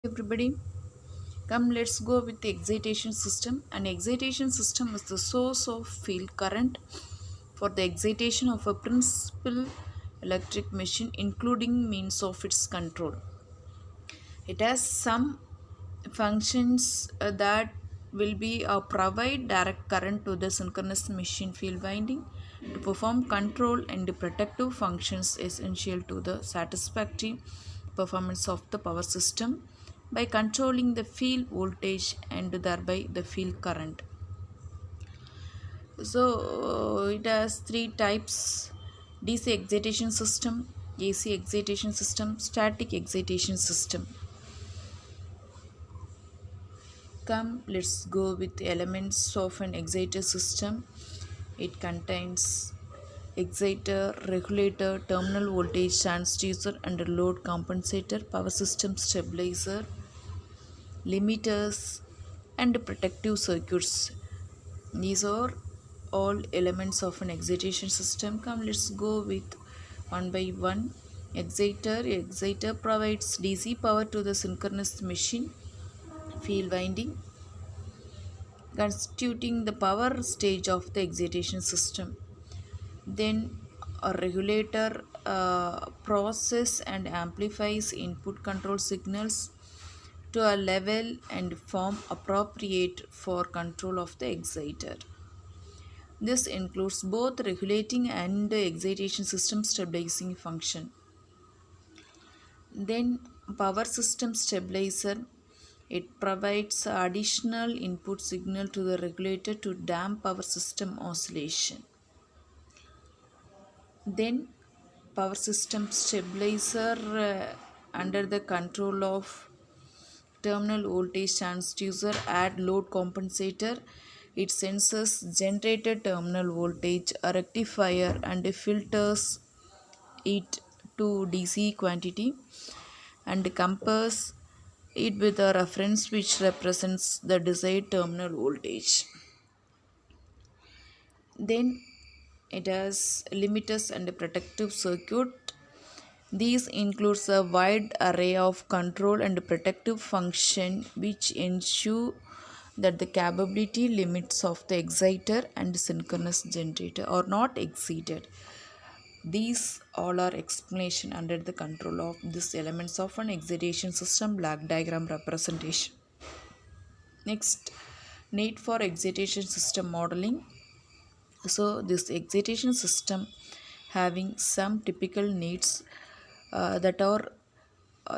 Everybody, come let's go with the excitation system. An excitation system is the source of field current for the excitation of a principal electric machine, including means of its control. It has some functions that will be provide direct current to the synchronous machine field winding to perform control and protective functions essential to the satisfactory performance of the power system by controlling the field voltage and thereby the field current. So it has three types: DC excitation system, AC excitation system, static excitation system. Come, let's go with the elements of an exciter system. It contains exciter, regulator, terminal voltage transducer, and a load compensator, power system stabilizer, limiters, and protective circuits. These are all elements of an excitation system. Come, let's go with one by one. Exciter provides DC power to the synchronous machine field winding, constituting the power stage of the excitation system. Then a regulator process and amplifies input control signals to a level and form appropriate for control of the exciter. This includes both regulating and the excitation system stabilizing function. Then power system stabilizer, it provides additional input signal to the regulator to damp power system oscillation. Then power system stabilizer under the control of terminal voltage transducer add load compensator. It senses generated terminal voltage, a rectifier, and filters it to DC quantity and compares it with a reference which represents the desired terminal voltage. Then it has limiters and a protective circuit. These includes a wide array of control and protective function which ensure that the capability limits of the exciter and synchronous generator are not exceeded. These all are explanation under the control of these elements of an excitation system block diagram representation. Next, need for excitation system modeling. So this excitation system having some typical needs that are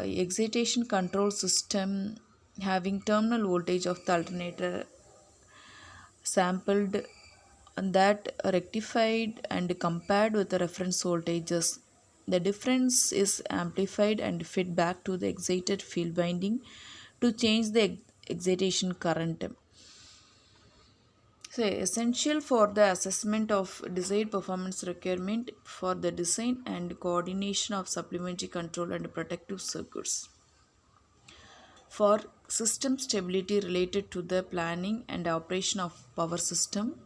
excitation control system having terminal voltage of the alternator sampled and that rectified and compared with the reference voltages. The difference is amplified and fed back to the excited field winding to change the excitation current. So essential for the assessment of desired performance requirement for the design and coordination of supplementary control and protective circuits. For system stability related to the planning and operation of power system.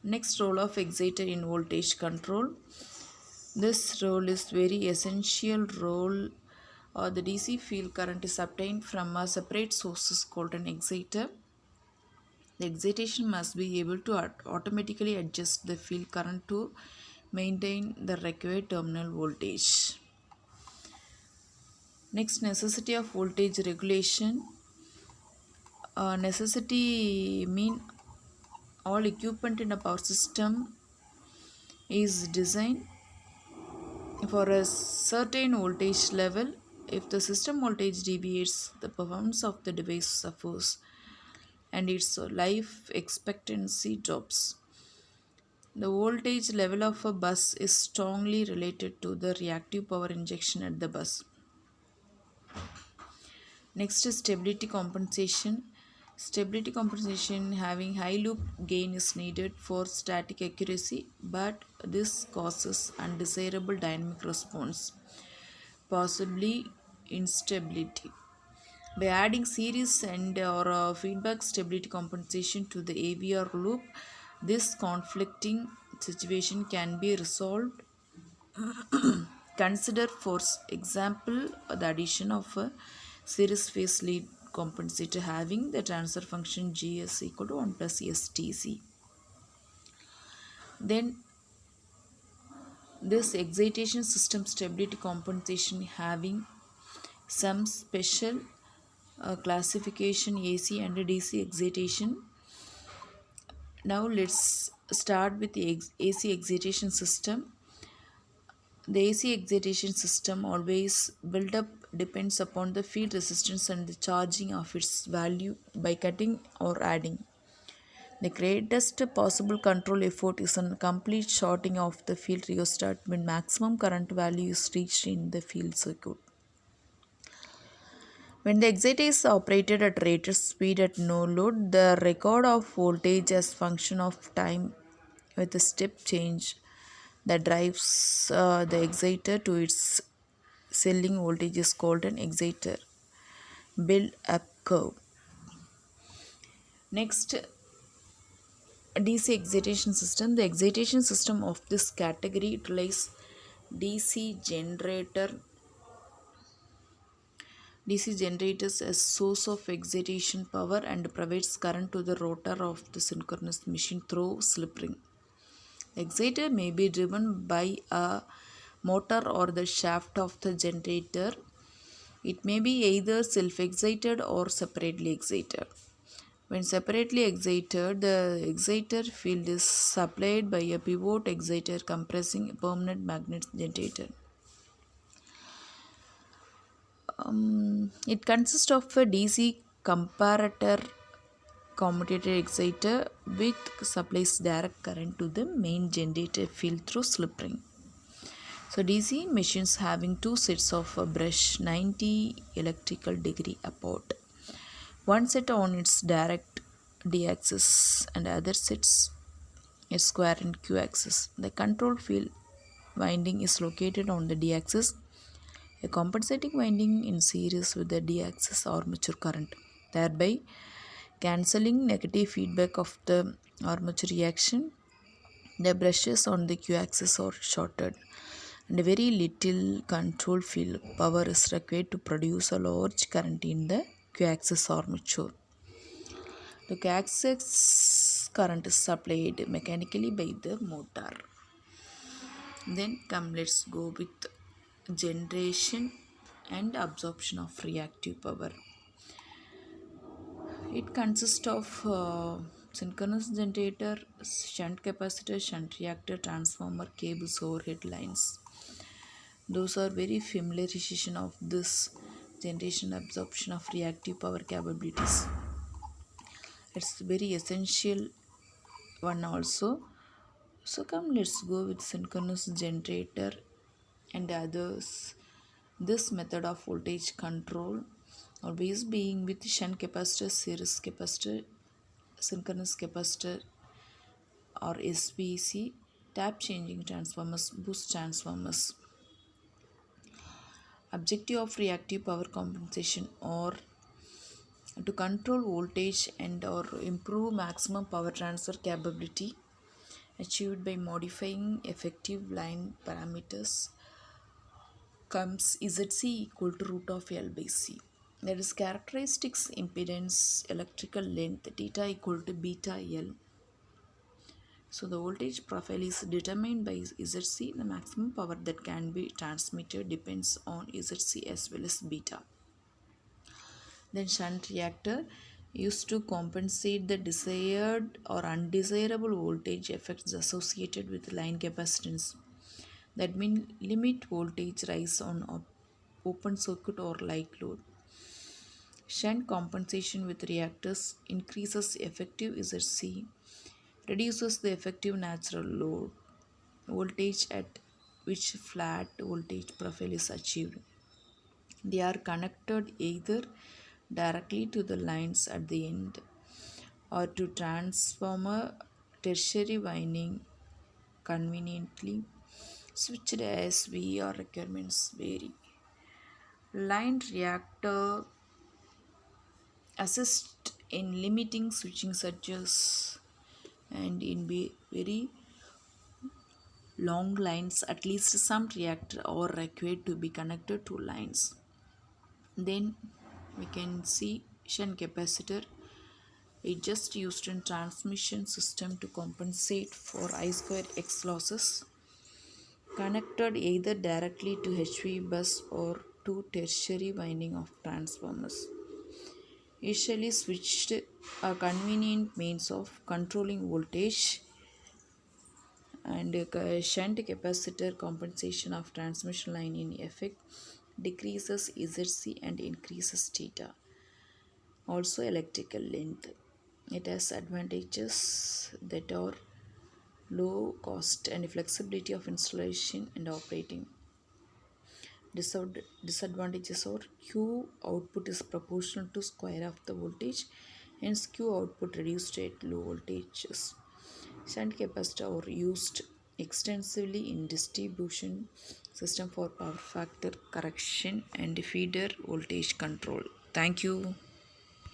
Next, role of exciter in voltage control. This role is very essential role. The DC field current is obtained from a separate source called an exciter. The excitation must be able to automatically adjust the field current to maintain the required terminal voltage. Next, necessity of voltage regulation. Necessity mean all equipment in a power system is designed for a certain voltage level. If the system voltage deviates, the performance of the device suffers and its life expectancy drops. The voltage level of a bus is strongly related to the reactive power injection at the bus. Next is stability compensation. Stability compensation having high loop gain is needed for static accuracy, but this causes undesirable dynamic response, possibly instability. By adding series and or feedback stability compensation to the AVR loop, this conflicting situation can be resolved Consider, for example, the addition of a series phase lead compensator having the transfer function gs equal to 1 plus stc. Then this excitation system stability compensation having some special classification AC and DC excitation. Now let's start with the AC excitation system. The AC excitation system always build up depends upon the field resistance and the charging of its value by cutting or adding. The greatest possible control effort is a complete shorting of the field rheostat when maximum current value is reached in the field circuit. When the exciter is operated at rated speed at no load, the record of voltage as function of time with a step change that drives the exciter to its ceiling voltage is called an exciter build-up curve. Next, DC excitation system. The excitation system of this category utilizes DC generator DC generators as source of excitation power and provides current to the rotor of the synchronous machine through slip ring. The exciter may be driven by a motor or the shaft of the generator. It may be either self-excited or separately excited. When separately excited, the exciter field is supplied by a pivot exciter compressing a permanent magnet generator. It consists of a DC comparator commutator exciter which supplies direct current to the main generator field through slip ring. So DC machines having two sets of a brush 90 electrical degree apart. One set on its direct D axis and other sets a square and Q axis. The control field winding is located on the D axis, a compensating winding in series with the D axis armature current, thereby cancelling negative feedback of the armature reaction. The brushes on the Q axis are shorted and very little control field power is required to produce a large current in the Q axis armature. The Q axis current is supplied mechanically by the motor. Then come, let's go with generation and absorption of reactive power. It consists of synchronous generator, shunt capacitor, shunt reactor, transformer, cables, overhead lines. Those are very familiarization of this generation absorption of reactive power capabilities. It's very essential one also. So come, let's go with synchronous generator and others. This method of voltage control always being with shunt capacitor, series capacitor, synchronous capacitor or SVC, tap changing transformers, boost transformers. Objective of reactive power compensation or to control voltage and or improve maximum power transfer capability achieved by modifying effective line parameters comes ZC equal to root of L by C. That is characteristics impedance electrical length theta equal to beta L. So the voltage profile is determined by ZC. The maximum power that can be transmitted depends on ZC as well as beta. Then shunt reactor used to compensate the desired or undesirable voltage effects associated with line capacitance. That means limit voltage rise on open circuit or light load. Shunt compensation with reactors increases effective ZC, reduces the effective natural load voltage at which flat voltage profile is achieved. They are connected either directly to the lines at the end or to transformer tertiary winding conveniently switched as VAR requirements vary. Line reactor assist in limiting switching surges and in very long lines, at least some reactor are required to be connected to lines. Then we can see shunt capacitor. It just used in transmission system to compensate for I square X losses, connected either directly to HV bus or to tertiary winding of transformers. Usually switched, a convenient means of controlling voltage, and shunt capacitor compensation of transmission line in effect decreases ZC and increases theta. Also electrical length. It has advantages that are low cost and flexibility of installation and operating. Disadvantages are Q output is proportional to square of the voltage, hence Q output reduced at low voltages. Shunt capacitor are used extensively in distribution system for power factor correction and feeder voltage control. Thank you.